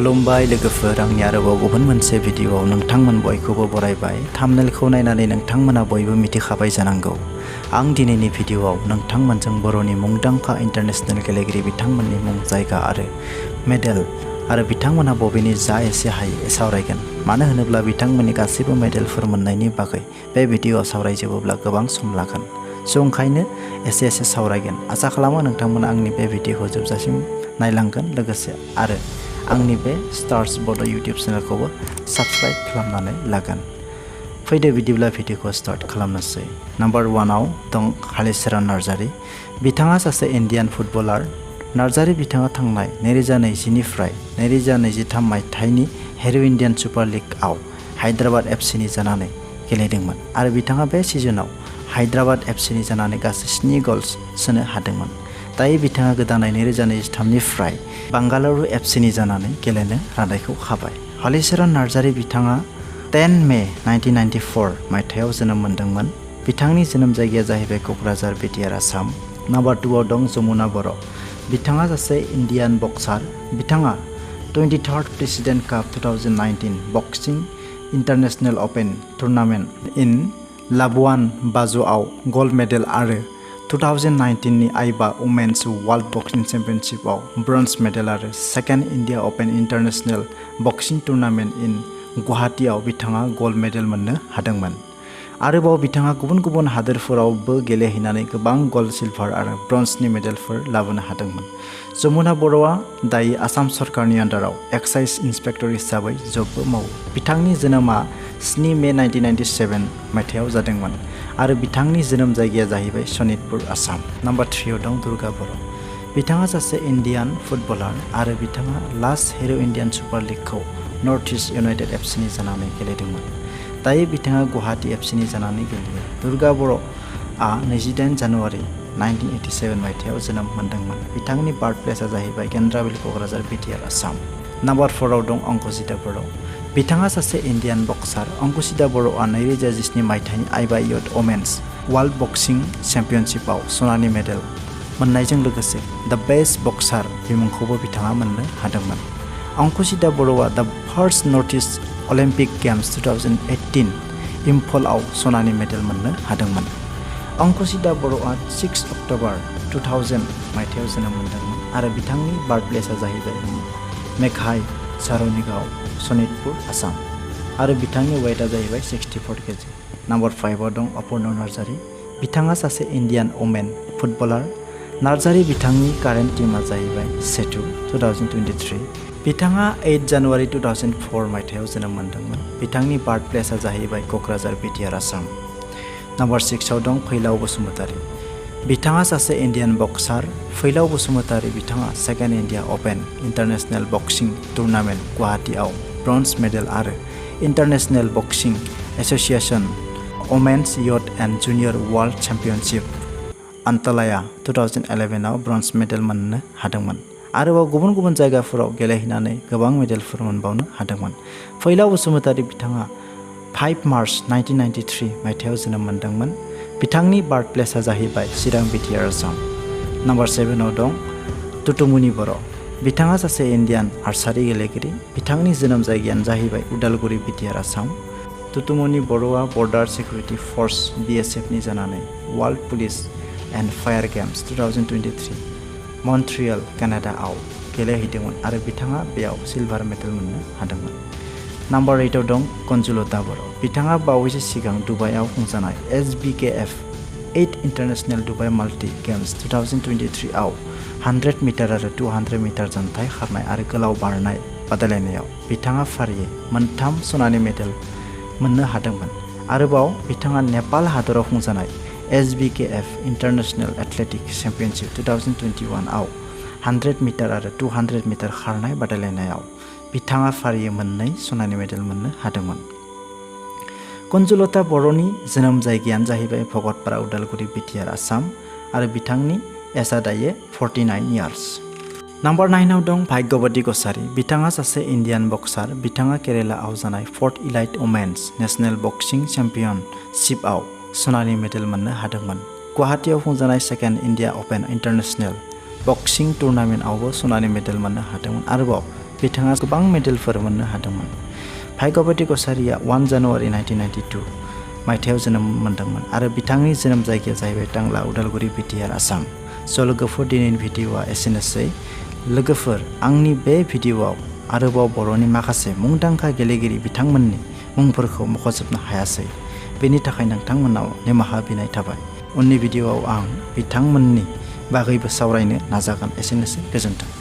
खुलुमबाय लोगोफोर आंनि आरोबाव गुबुन मोनसे भिडिअआव नोंथांमोन बयखौबो बरायबाय। थाम्बनेलखौ नायनानै नोंथांमोना बयबो मिथिखाबाय जानांगौ। आं दिनैनि भिडिअआव नोंथांमोनजों बर'नि मुंदांखा इन्टारनेशनेल गेलेगिरि बिथांमोननि मुं जायगा आरो मेडेल आरो बिथांमोना बबेनि जा एसे हायो सावरायगोन। मानो होनोब्ला बिथांमोननि गासैबो मेडेलफोर मोननायनि बागै बे भिडिअआव सावरायजोबोब्ला गोबां सम लागोन। ओंखायनो एसे सावरायगोन। आसा खालामो नोंथांमोना आंनि बे भिडिअखौ जोबजासिम नायलांगोन लोगोसे आरो आंनि बे स्टार्स बड' इउटिउब चेनेलखौबो साबस्क्राइब खालामनानै लागोन। फैदो बिदिब्ला भिडिअखौ स्टार्ट खालामनोसै। नाम्बार 1आव दं हलिचरन नार्जारी। बिथाङा सासे इन्डियान फुटबलार। नार्जारी बिथाङा थांनाय 2020 निफ्राय 2023 मायथाइनि हिर' इन्डियान सुपार लीगआव हायद्राबाद एफसीनि जानानै गेलेदोंमोन आरो बिथाङा बे सिजनाव हायद्राबाद एफसीनि जानानै गासै 7 गल्स सोनो हादोंमोन। दायो बिथाङा गोदानै 2023 निफ्राय बांगालुरु एफसीनि जानानै गेलेनो रादायखौ खाबाय। हलिचरन नार्जारी बिथाङा 10 मे 1994 मायथाइयाव जोनोम मोनदोंमोन। बिथांनि जोनोम जायगाया जाहैबाय क'क्राझार बिटिआर आसाम। नाम्बार 2आव दं जमुना बर'। बिथाङा सासे इन्डियान बक्सार। बिथाङा 23rd प्रेसिडेन्ट काप 2019 बक्सिं इन्टारनेशनेल अपेन टुर्नामेन्ट इन लाबुआन बाज'आव गल्ड मेडेल आरो 2019 नि आइबा वुमेन्स वर्ल्ड बक्सिं चेम्पियनशिपआव ब्रन्ज मेडेल आरो 2nd India open international boxing tournament इन गुवाहाटीआव बिथाङा गल्ड मेडेल मोननो हादोंमोन। आरोबाव बिथाङा गुबुन गुबुन हादोरफोरावबो गेलेहैनानै गोबां गल्ड सिलभार आरो ब्रन्जनि मेडेलफोर लाबोनो हादोंमोन। जमुना बर'आ दायो आसाम सरकारनि आन्डाराव एक्साइज इन्सपेक्टर हिसाबै जबबो मावो। बिथांनि जोनोमा 7 मे 1997 मायथाइयाव जादोंमोन आरो बिथांनि जोनोम जायगाया जाहैबाय सनितपुर आसाम। नाम्बार 3आव दं दुर्गा बर'। बिथाङा सासे इन्डियान फुटबलार आरो बिथाङा लास्ट हिर' इन्डियान सुपार लीगखौ नर्थ इस्ट इउनाइटेड एफसीनि जानानै गेलेदोंमोन। दायो बिथाङा गुवाहाटी एफसीनि जानानै गेलेयो। दुर्गा बर'आ 28 जानुवारि 1987 मायथाइयाव जोनोम मोनदोंमोन। बिथांनि बार्थ प्लेसआ जाहैबाय गेन्द्राबिल क'क्राझार बिटिआर आसाम। नाम्बार 4आव दं अंकुसिता बर'। बिथाङा सासे इन्डियान बक्सार। अंकुसिता बर'आ 2017 मायथाइनि आइबा इयुथ वमेन्स वर्ल्ड बक्सिं चेम्पियनशिपआव सनानि मेडेल मोननायजों लोगोसे द बेस्ट बक्सार बिमुंखौबो बिथाङा मोननो हादोंमोन। अंकुसिता बर'आ द first north east Olympic games 2018 इम्फलाव सनानि मेडेल मोननो हादोंमोन। अंकुसिता बर'आ 6 अक्ट'बर 2000 मायथाइयाव जोनोम मोनदोंमोन आरो बिथांनि बार्थ प्लेसआ जाहैबाय मेघाय सारनिगाव सनितपुर आसाम आरो बिथांनि वेटआ जाहैबाय 64 केजि। नाम्बार 5आव दं अपुर्ना नार्जारी। बिथाङा सासे इन्डियान वुमेन फुटबलार। नार्जारी बिथांनि कारेन्ट टीमआ जाहैबाय सेटु 2023। बिथाङा 8 जानुवारि 2004 मायथाइयाव जोनोम मोनदोंमोन। बिथांनि बार्थ प्लेसआ जाहैबाय क'क्राझार बिटिआर आसाम। नाम्बार 6आव दं फैलाव बसुमतारी। बिथाङा सासे इन्डियान बक्सार। फैलाव बसुमतारी बिथाङा 2nd India open international boxing tournament गुवाहाटीआव ब्रन्ज मेडेल आरो international boxing association women's youth and junior world championship Antalya 2011आव ब्रन्ज मेडेल मोननो हादोंमोन। आरोबाव गुबुन गुबुन जायगाफोराव गेलेहैनानै गोबां मेडेलफोर मोनबावनो हादोंमोन। फैलाव बसुमतारी बिथाङा 5 मार्च 1993 मायथाइयाव जोनोम मोनदोंमोन। बिथांनि बार्थ प्लेसआ जाहैबाय चिरां बिटिआर आसाम। नाम्बार 7आव दं तुतुमुनि बर'। बिथाङा सासे इन्डियान आर्चारि गेलेगिरि। बिथांनि जोनोम जायगायानो जाहैबाय उदालगुरि बिटिआर आसाम। तुतुमुनि बर'आ बर्डार सिकिउरिटि फर्स BSFनि जानानै world police and fire games 2023 मन्ट्रियेल कानाडाआव गेलेहैदोंमोन आरो बिथाङा बेयाव सिलभार मेडेल मोननो हादोंमोन। नाम्बार 8आव दं कन्जुलता बर'। बिथाङा बावैसो सिगां दुबाइआव खुंजानाय SBKF 8 international Dubai multi games 2023 आव 100 मिटार आरो 200 मिटार जानथाइ खारनाय आरो गोलाव बारनाय बादायलायनायाव बिथाङा फारियै 3 सनानि मेडेल मोननो हादोंमोन। आरोबाव बिथाङा नेपाल हादराव खुंजानाय SBKF इन्टारनेशनेल एथलेटिक चेम्पियनशिप 2021 आव 100 मिटार आरो 200 मिटार खारनाय बादायलायनायाव बिथाङा फारियै 2 सनानि मेडेल मोननो हादोंमोन। कन्जुलता बर'नि जोनोम जायगायानो जाहैबाय भगतपारा उदालगुरि बिटिआर आसाम आरो बिथांनि एजआ दायो 49 इयार्स। नाम्बार 9आव दं भाग्यवती कछारी। बिथाङा सासे इन्डियान बक्सार। बिथाङा केरेलाआव जानाय 4th इलाइट वुमेन्स नेशनेल बक्सिं चेम्पियनशिपआव सनानि मेडेल मोननो हादोंमोन। गुवाहाटीआव खुंजानाय 2nd इन्डिया अपेन इन्टारनेशनेल बक्सिं टुर्नामेन्टआवबो सनानि मेडेल मोननो हादोंमोन। आरोबाव बिथाङा गोबां मेडेलफोर मोननो हादोंमोन। भाग्यवती कछारीया 1 जानुवारि 1992 मायथाइयाव जोनोम मोन्दोंमोन आरो बिथांनि जोनोम जायगाया जाहैबाय टांग्ला उदालगुरि बिटिआर आसाम। स' लोगोफोर दिनैनि भिडिअ'आ एसेनोसै। लोगोफोर आंनि बे भिडिअ'आव आरोबाव बर'नि माखासे मुंदांखा गेलेगिरि बिथांमोननि मुंफोरखौ मख'जोबनो हायासै। बेनि थाखाय नोंथांमोनाव निमाहा बिनाय थाबाय। उननि भिडिअ'आव आं बिथांमोननि बागैबो सावरायनो नाजागोन। एसेनोसै, गोजोन्थों।